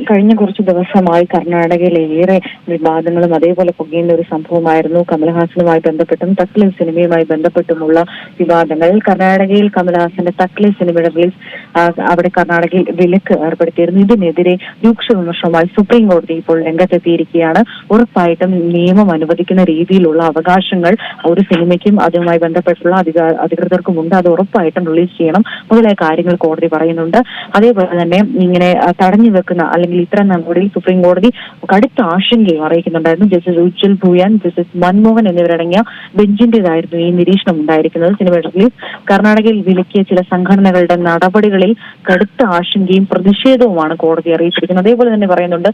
കഴിഞ്ഞ കുറച്ച് ദിവസമായി കർണാടകയിലെ ഏറെ വിവാദങ്ങളും അതേപോലെ പുകയുന്ന ഒരു സംഭവമായിരുന്നു കമൽഹാസനുമായി ബന്ധപ്പെട്ടും തക്ലി സിനിമയുമായി ബന്ധപ്പെട്ടുമുള്ള വിവാദങ്ങൾ. കർണാടകയിൽ കമൽഹാസന്റെ തക്ലി സിനിമയുടെ റിലീസ് അവിടെ കർണാടകയിൽ വിലക്ക് ഏർപ്പെടുത്തിയിരുന്നു. ഇതിനെതിരെ രൂക്ഷ വിമർശനവുമായി സുപ്രീം കോടതി ഇപ്പോൾ രംഗത്തെത്തിയിരിക്കുകയാണ്. ഉറപ്പായിട്ടും നിയമം അനുവദിക്കുന്ന രീതിയിലുള്ള അവകാശങ്ങൾ ഒരു സിനിമയ്ക്കും അതുമായി ബന്ധപ്പെട്ടുള്ള അധികൃതർക്കും ഉണ്ട്. അത് ഉറപ്പായിട്ടും റിലീസ് ചെയ്യണം മുതലായ കാര്യങ്ങൾ കോടതി പറയുന്നുണ്ട്. അതേപോലെ തന്നെ ഇങ്ങനെ തടഞ്ഞു വെക്കുന്ന അല്ലെങ്കിൽ ഇത്തരം നടപടിയിൽ സുപ്രീം കോടതി കടുത്ത ആശങ്കയും അറിയിക്കുന്നുണ്ടായിരുന്നു. ജസ്റ്റിസ് ഉജ്ജൽ ഭൂയാൻ, ജസ്റ്റിസ് മൻമോഹൻ എന്നിവരടങ്ങിയ ബെഞ്ചിന്റേതായിരുന്നു ഈ നിരീക്ഷണം ഉണ്ടായിരിക്കുന്നത്. സിനിമയുടെ റിലീസ് കർണാടകയിൽ വിലക്കിയ ചില സംഘടനകളുടെ നടപടികളിൽ കടുത്ത ആശങ്കയും പ്രതിഷേധവുമാണ് കോടതി അറിയിച്ചിരിക്കുന്നത്. അതേപോലെ തന്നെ പറയുന്നുണ്ട്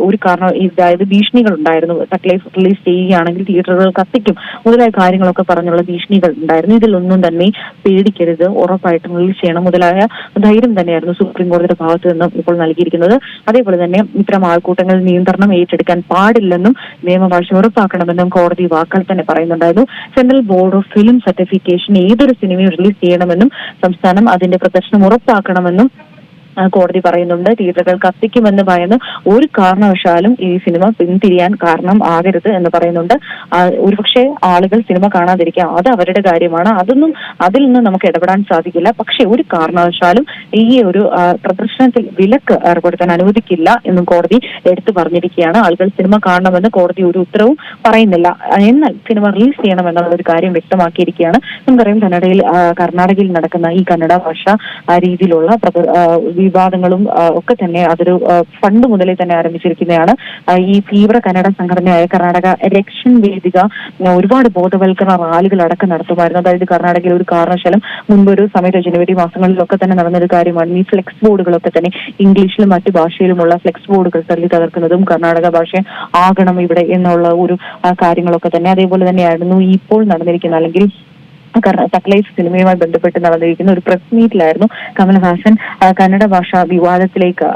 ഒരു കാരണം അതായത് ഭീഷണികൾ ഉണ്ടായിരുന്നു. തക്ലൈഫ് റിലീസ് ചെയ്യുകയാണെങ്കിൽ തിയേറ്ററുകൾ കത്തിക്കും മുതലായ കാര്യങ്ങളൊക്കെ പറഞ്ഞുള്ള ഭീഷണികൾ ഉണ്ടായിരുന്നു. ഇതിലൊന്നും തന്നെ പേടിക്കരുത്, ഉറപ്പായിട്ടും റിലീസ് ചെയ്യണം മുതലായ ധൈര്യം തന്നെയായിരുന്നു സുപ്രീം കോടതിയുടെ ഭാഗത്തു നിന്നും ഇപ്പോൾ നൽകിയിരിക്കുന്നത്. അതേപോലെ തന്നെ ഇത്തരം ആൾക്കൂട്ടങ്ങളിൽ നിയന്ത്രണം ഏറ്റെടുക്കാൻ പാടില്ലെന്നും നിയമഭാഷ ഉറപ്പാക്കണമെന്നും കോടതി വാക്കാൽ തന്നെ പറയുന്നുണ്ടായിരുന്നു. Central board of film certification ഏതൊരു സിനിമയും റിലീസ് ചെയ്യണമെന്നും സംസ്ഥാനം അതിന്റെ പ്രദർശനം ഉറപ്പാക്കണമെന്നും കോടതി പറയുന്നുണ്ട്. തിയേറ്ററുകൾ കത്തിക്കുമെന്ന് ഭയന്ന് ഒരു കാരണവശാലും ഈ സിനിമ പിന്തിരിയാൻ കാരണം ആകരുത് എന്ന് പറയുന്നുണ്ട്. ഒരുപക്ഷെ ആളുകൾ സിനിമ കാണാതിരിക്കാം, അത് അവരുടെ കാര്യമാണ്, അതിൽ നിന്ന് നമുക്ക് ഇടപെടാൻ സാധിക്കില്ല. പക്ഷെ ഒരു കാരണവശാലും ഈ ഒരു പ്രദർശനത്തിൽ വിലക്ക് ഏർപ്പെടുത്താൻ അനുവദിക്കില്ല എന്നും കോടതി എടുത്തു പറഞ്ഞിരിക്കുകയാണ്. ആളുകൾ സിനിമ കാണണമെന്ന് കോടതി ഒരു ഉത്തരവും പറയുന്നില്ല, എന്നാൽ സിനിമ റിലീസ് ചെയ്യണമെന്നുള്ള ഒരു കാര്യം വ്യക്തമാക്കിയിരിക്കുകയാണ്. നമുക്കറിയാം കർണാടകയിൽ നടക്കുന്ന ഈ കന്നഡ ഭാഷ രീതിയിലുള്ള വിവാദങ്ങളും ഒക്കെ തന്നെ അതൊരു പണ്ട് മുതലേ തന്നെ ആരംഭിച്ചിരിക്കുന്നതാണ്. ഈ തീവ്ര കന്നഡ സംഘടനയായ കർണാടക രക്ഷൺ വേദിക ഒരുപാട് ബോധവൽക്കരണ റാലികൾ അടക്കം നടത്തുമായിരുന്നു. അതായത് കർണാടകയിൽ ഒരു കാരണവശാലും മുൻപൊരു സമയത്ത് ജനുവരി മാസങ്ങളിലൊക്കെ തന്നെ നടന്നൊരു കാര്യമാണ് ഈ ഫ്ലെക്സ് ബോർഡുകളൊക്കെ തന്നെ ഇംഗ്ലീഷിലും മറ്റു ഭാഷയിലുമുള്ള ഫ്ലെക്സ് ബോർഡുകൾ തള്ളി തകർക്കുന്നതും കർണാടക ഭാഷ ആകണം ഇവിടെ എന്നുള്ള ഒരു കാര്യങ്ങളൊക്കെ തന്നെ. അതേപോലെ തന്നെയായിരുന്നു ഇപ്പോൾ നടന്നിരിക്കുന്ന അല്ലെങ്കിൽ തക്ലൈഫ് സിനിമയുമായി ബന്ധപ്പെട്ട് നടന്നിരിക്കുന്ന ഒരു പ്രസ് മീറ്റിലായിരുന്നു കമൽഹാസൻ കന്നഡ ഭാഷ വിവാദത്തിലേക്ക്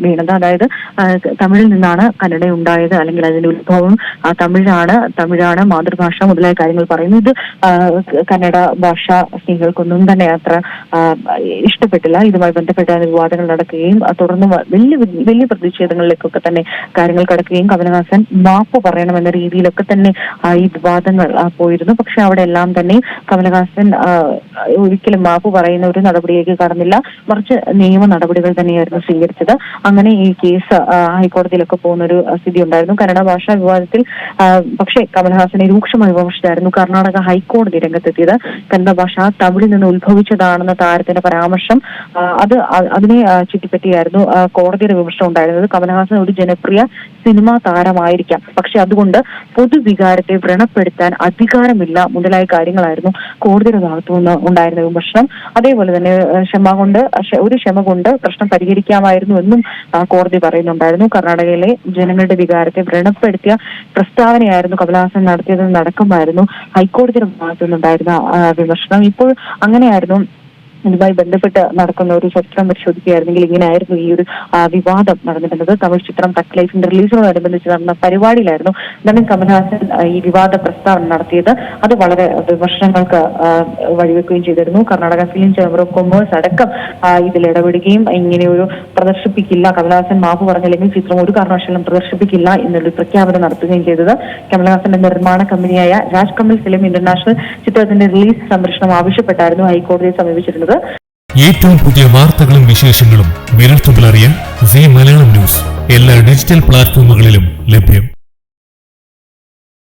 വീണത്. അതായത് തമിഴിൽ നിന്നാണ് കന്നഡ ഉണ്ടായത്, അല്ലെങ്കിൽ അതിന്റെ ഉത്ഭവം തമിഴാണ് മാതൃഭാഷ മുതലായ കാര്യങ്ങൾ പറയുന്നു. ഇത് കന്നഡ ഭാഷ സ്ത്രീകൾക്കൊന്നും തന്നെ അത്ര ഇഷ്ടപ്പെട്ടില്ല. ഇതുമായി ബന്ധപ്പെട്ട വിവാദങ്ങൾ നടക്കുകയും തുടർന്ന് വലിയ പ്രതിഷേധങ്ങളിലേക്കൊക്കെ തന്നെ കാര്യങ്ങൾ കടക്കുകയും കമൽഹാസൻ മാപ്പ് പറയണമെന്ന രീതിയിലൊക്കെ തന്നെ ഈ വിവാദങ്ങൾ പോയിരുന്നു. പക്ഷെ അവിടെ എല്ലാം തന്നെ കമൽഹാസൻ ഒരിക്കലും മാപ്പ് പറയുന്ന ഒരു നടപടിയിലേക്ക് കടന്നില്ല, മറിച്ച് നിയമ നടപടികൾ തന്നെയായിരുന്നു സ്വീകരിച്ചത്. അങ്ങനെ ഈ കേസ് ഹൈക്കോടതിയിലൊക്കെ പോകുന്ന ഒരു സ്ഥിതി ഉണ്ടായിരുന്നു കന്നഡ ഭാഷാ വിവാദത്തിൽ. പക്ഷേ കമൽഹാസനെ രൂക്ഷമായി വിമർശിച്ചായിരുന്നു കർണാടക ഹൈക്കോടതി രംഗത്തെത്തിയത്. കന്നഡ ഭാഷ തമിഴിൽ നിന്ന് ഉത്ഭവിച്ചതാണെന്ന താരത്തിന്റെ പരാമർശം അതിനെ ചുറ്റിപ്പറ്റിയായിരുന്നു കോടതിയുടെ വിമർശനം ഉണ്ടായിരുന്നത്. കമൽഹാസൻ ഒരു ജനപ്രിയ സിനിമാ താരമായിരിക്കാം, പക്ഷെ അതുകൊണ്ട് പൊതുവികാരത്തെ വ്രണപ്പെടുത്താൻ അധികാരമില്ല മുതലായ കാര്യങ്ങളായിരുന്നു കോടതിയുടെ ഭാഗത്തു നിന്ന് ഉണ്ടായിരുന്ന വിമർശനം. അതേപോലെ തന്നെ ക്ഷമ കൊണ്ട് പ്രശ്നം പരിഹരിക്കാമായിരുന്നു എന്നും കോടതി പറയുന്നുണ്ടായിരുന്നു. കർണാടകയിലെ ജനങ്ങളുടെ വികാരത്തെ വ്രണപ്പെടുത്തിയ പ്രസ്താവനയായിരുന്നു കമൽഹാസൻ നടത്തിയതെന്ന് അടക്കമായിരുന്നു ഹൈക്കോടതിയുടെ ഭാഗത്തു നിന്നുണ്ടായിരുന്ന വിമർശനം. ഇപ്പോൾ അങ്ങനെയായിരുന്നു ഇതുമായി ബന്ധപ്പെട്ട് നടക്കുന്ന ഒരു ചരിത്രം പരിശോധിക്കുകയായിരുന്നെങ്കിൽ ഇങ്ങനെയായിരുന്നു ഈ ഒരു വിവാദം നടന്നിരുന്നത്. തമിഴ് ചിത്രം തക്ലൈഫിന്റെ റിലീസിനോടനുബന്ധിച്ച് നടന്ന പരിപാടിയിലായിരുന്നു നടൻ കമൽഹാസൻ ഈ വിവാദ പ്രസ്താവന നടത്തിയത്. അത് വളരെ വിമർശനങ്ങൾക്ക് വഴിവെക്കുകയും ചെയ്തിരുന്നു. Karnataka film chamber of commerce അടക്കം ഇതിൽ ഇടപെടുകയും ഇങ്ങനെ ഒരു പ്രദർശിപ്പിക്കില്ല, കമൽഹാസൻ മാപ്പ് പറഞ്ഞില്ലെങ്കിൽ ചിത്രം ഒരു കാരണവശാലും പ്രദർശിപ്പിക്കില്ല എന്നൊരു പ്രഖ്യാപനം നടത്തുകയും ചെയ്തത്. കമൽഹാസന്റെ നിർമ്മാണ കമ്പനിയായ രാജ് കമൽ ഫിലിം ഇന്റർനാഷണൽ ചിത്രത്തിന്റെ റിലീസ് സംരക്ഷണം ആവശ്യപ്പെട്ടായിരുന്നു ഹൈക്കോടതിയെ സമീപിച്ചിരുന്നത്. ഏറ്റവും പുതിയ വാർത്തകളും വിശേഷങ്ങളും വിരൽത്തുമ്പിൽ അറിയാൻ സീ മലയാളം ന്യൂസ് എല്ലാ ഡിജിറ്റൽ പ്ലാറ്റ്ഫോമുകളിലും ലഭ്യം.